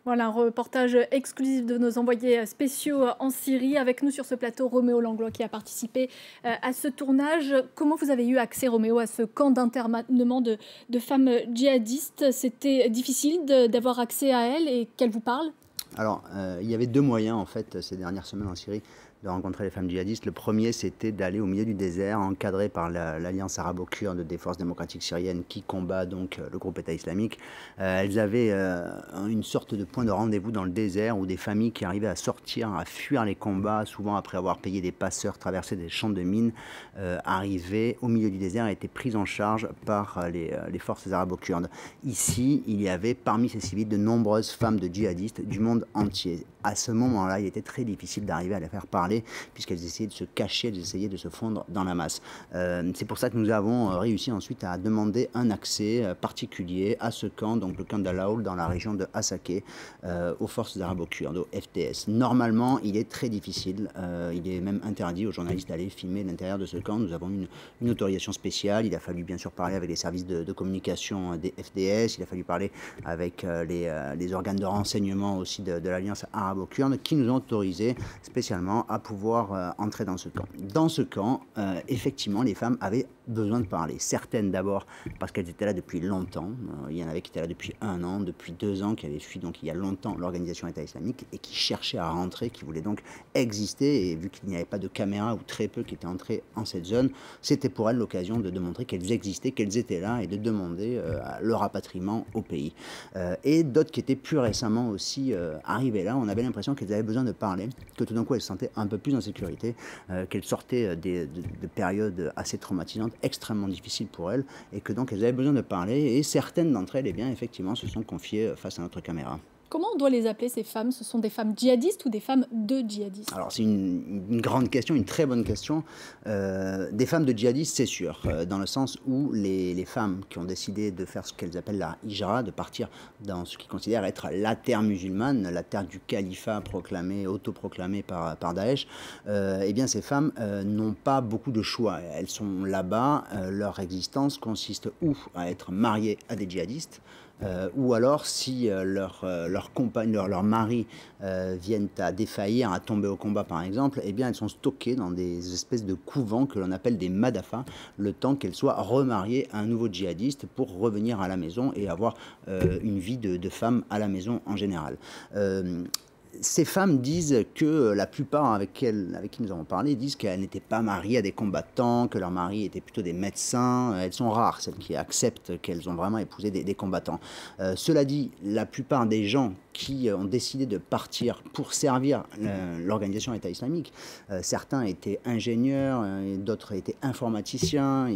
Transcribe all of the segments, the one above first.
Voilà un reportage exclusif de nos envoyés spéciaux en Syrie. Avec nous sur ce plateau, Roméo Langlois qui a participé à ce tournage. Comment vous avez eu accès, Roméo, à ce camp d'internement de femmes djihadistes? C'était difficile d'avoir accès à elles et qu'elles vous parlent? Alors, il y avait 2 moyens, en fait, ces dernières semaines en Syrie, de rencontrer les femmes djihadistes. Le premier, c'était d'aller au milieu du désert, encadré par l'Alliance arabo-kurde des forces démocratiques syriennes qui combat donc le groupe État islamique. Elles avaient une sorte de point de rendez-vous dans le désert où des familles qui arrivaient à sortir, à fuir les combats, souvent après avoir payé des passeurs, traversé des champs de mines, arrivaient au milieu du désert et étaient prises en charge par les forces arabo-kurdes. Ici, il y avait parmi ces civils de nombreuses femmes de djihadistes du monde entier. À ce moment-là, il était très difficile d'arriver à les faire parler puisqu'elles essayaient de se cacher, elles essayaient de se fondre dans la masse. C'est pour ça que nous avons réussi ensuite à demander un accès particulier à ce camp, donc le camp d'Al-Aoul dans la région de Hasakeh, aux forces arabo-kurdes, au FTS. Normalement, il est très difficile, il est même interdit aux journalistes d'aller filmer l'intérieur de ce camp. Nous avons une autorisation spéciale, il a fallu bien sûr parler avec les services de communication des FDS, il a fallu parler avec les organes de renseignement aussi de l'Alliance arabo-kurde qui nous ont autorisé spécialement à pouvoir entrer dans ce camp. Dans ce camp, effectivement, les femmes avaient besoin de parler. Certaines d'abord parce qu'elles étaient là depuis longtemps. Il y en avait qui étaient là depuis 1 an, depuis 2 ans, qui avaient fui donc il y a longtemps l'organisation État islamique et qui cherchaient à rentrer, qui voulaient donc exister. Et vu qu'il n'y avait pas de caméras ou très peu qui étaient entrés en cette zone, c'était pour elles l'occasion de montrer qu'elles existaient, qu'elles étaient là et de demander le rapatriement au pays. Et d'autres qui étaient plus récemment aussi arrivées là, on avait l'impression qu'elles avaient besoin de parler, que tout d'un coup elles se sentaient un peu plus en sécurité, qu'elles sortaient de périodes assez traumatisantes, extrêmement difficiles pour elles, et que donc elles avaient besoin de parler, et certaines d'entre elles, eh bien, effectivement, se sont confiées face à notre caméra. Comment on doit les appeler, ces femmes? Ce sont des femmes djihadistes ou des femmes de djihadistes? Alors c'est une grande question, une très bonne question. Des femmes de djihadistes, c'est sûr, dans le sens où les femmes qui ont décidé de faire ce qu'elles appellent la hijra, de partir dans ce qu'ils considèrent être la terre musulmane, la terre du califat proclamé, autoproclamé par Daesh, eh bien ces femmes n'ont pas beaucoup de choix. Elles sont là-bas, leur existence consiste ou à être mariées à des djihadistes, ou alors si leur compagne, leur mari viennent à défaillir, à tomber au combat par exemple, eh bien elles sont stockées dans des espèces de couvents que l'on appelle des madafas, le temps qu'elles soient remariées à un nouveau djihadiste pour revenir à la maison et avoir une vie de femme à la maison en général. Ces femmes disent que la plupart avec qui nous avons parlé disent qu'elles n'étaient pas mariées à des combattants, que leurs maris étaient plutôt des médecins. Elles sont rares, celles qui acceptent qu'elles ont vraiment épousé des combattants. Cela dit, la plupart des gens qui ont décidé de partir pour servir l'organisation État islamique, certains étaient ingénieurs, d'autres étaient informaticiens,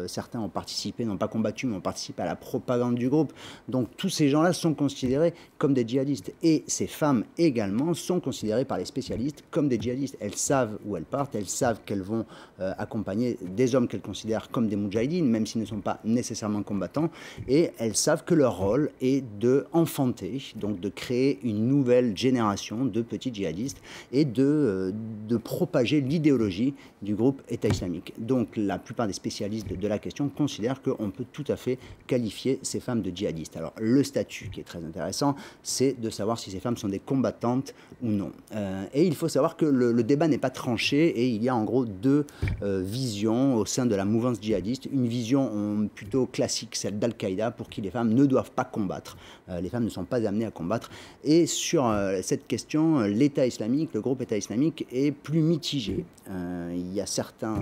certains ont participé, n'ont pas combattu, mais ont participé à la propagande du groupe. Donc tous ces gens-là sont considérés comme des djihadistes. Et ces femmes également sont considérées par les spécialistes comme des djihadistes. Elles savent où elles partent, elles savent qu'elles vont accompagner des hommes qu'elles considèrent comme des moudjahidines, même s'ils ne sont pas nécessairement combattants, et elles savent que leur rôle est d'enfanter, donc de créer une nouvelle génération de petits djihadistes et de propager l'idéologie du groupe État islamique. Donc la plupart des spécialistes de la question considèrent qu'on peut tout à fait qualifier ces femmes de djihadistes. Alors le statut qui est très intéressant, c'est de savoir si ces femmes sont des combattantes ou non. Et il faut savoir que le débat n'est pas tranché et il y a en gros 2 visions au sein de la mouvance djihadiste. Une vision plutôt classique, celle d'Al-Qaïda, pour qui les femmes ne doivent pas combattre. Les femmes ne sont pas amenées à combattre. Et sur cette question, l'État islamique, le groupe État islamique est plus mitigé. Il y a certains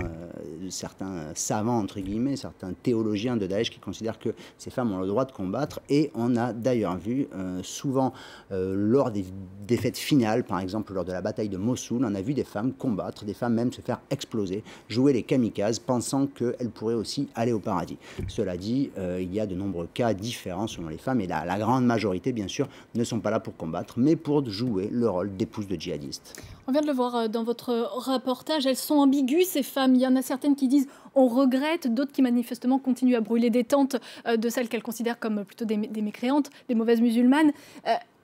savants, entre guillemets, certains théologiens de Daesh qui considèrent que ces femmes ont le droit de combattre. Et on a d'ailleurs vu souvent lors des défaites finales, par exemple lors de la bataille de Mossoul, on a vu des femmes combattre, des femmes même se faire exploser, jouer les kamikazes, pensant qu'elles pourraient aussi aller au paradis. Cela dit, il y a de nombreux cas différents selon les femmes, et la grande majorité, bien sûr, ne sont pas là pour combattre, mais pour jouer le rôle d'épouse de djihadistes. On vient de le voir dans votre reportage, elles sont ambiguës, ces femmes. Il y en a certaines qui disent on regrette, d'autres qui manifestement continuent à brûler des tentes de celles qu'elles considèrent comme plutôt des mécréantes, des mauvaises musulmanes.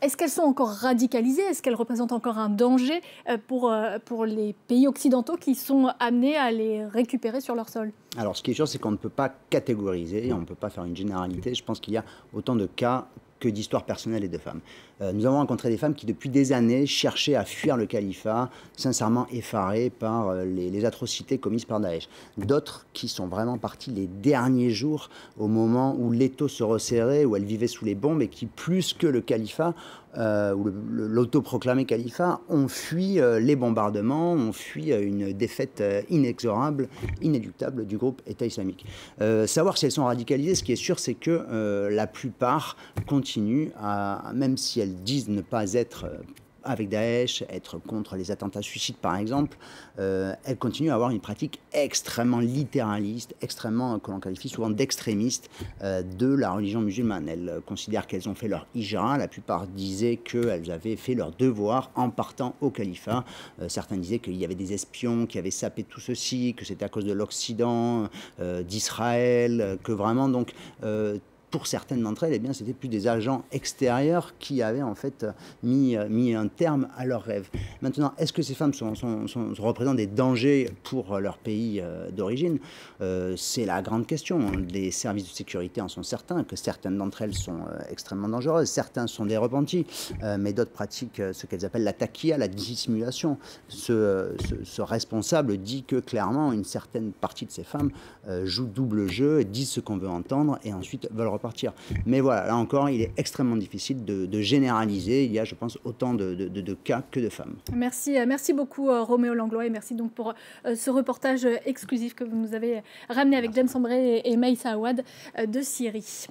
Est-ce qu'elles sont encore radicalisées? Est-ce qu'elles représentent encore un danger pour les pays occidentaux qui sont amenés à les récupérer sur leur sol? Alors ce qui est sûr, c'est qu'on ne peut pas catégoriser, on ne peut pas faire une généralité. Je pense qu'il y a autant de cas que d'histoires personnelles et de femmes. Nous avons rencontré des femmes qui, depuis des années, cherchaient à fuir le califat, sincèrement effarées par les atrocités commises par Daesh. D'autres qui sont vraiment parties les derniers jours, au moment où l'étau se resserrait, où elles vivaient sous les bombes, et qui, plus que le califat, ou l'autoproclamé califat, ont fui les bombardements, ont fui une défaite inexorable, inéluctable du groupe État islamique. Savoir si elles sont radicalisées, ce qui est sûr, c'est que la plupart continuent même si elles disent ne pas être avec Daesh, être contre les attentats suicides par exemple, elles continuent à avoir une pratique extrêmement littéraliste, extrêmement, que l'on qualifie souvent d'extrémiste, de la religion musulmane. Elles considèrent qu'elles ont fait leur hijra, la plupart disaient qu'elles avaient fait leur devoir en partant au califat. Certains disaient qu'il y avait des espions qui avaient sapé tout ceci, que c'était à cause de l'Occident, d'Israël, que vraiment donc... pour certaines d'entre elles, eh bien, c'était plus des agents extérieurs qui avaient en fait mis un terme à leurs rêves. Maintenant, est-ce que ces femmes représentent des dangers pour leur pays d'origine? C'est la grande question. Les services de sécurité en sont certains, que certaines d'entre elles sont extrêmement dangereuses. Certains sont des repentis, mais d'autres pratiquent ce qu'elles appellent la taquilla, la dissimulation. Ce responsable dit que clairement, une certaine partie de ces femmes jouent double jeu, disent ce qu'on veut entendre et ensuite veulent repartir. Mais voilà, là encore, il est extrêmement difficile de généraliser. Il y a, je pense, autant de cas que de femmes. Merci beaucoup, Roméo Langlois, et merci donc pour ce reportage exclusif que vous nous avez ramené avec James Ambré et Maïssa Awad de Syrie.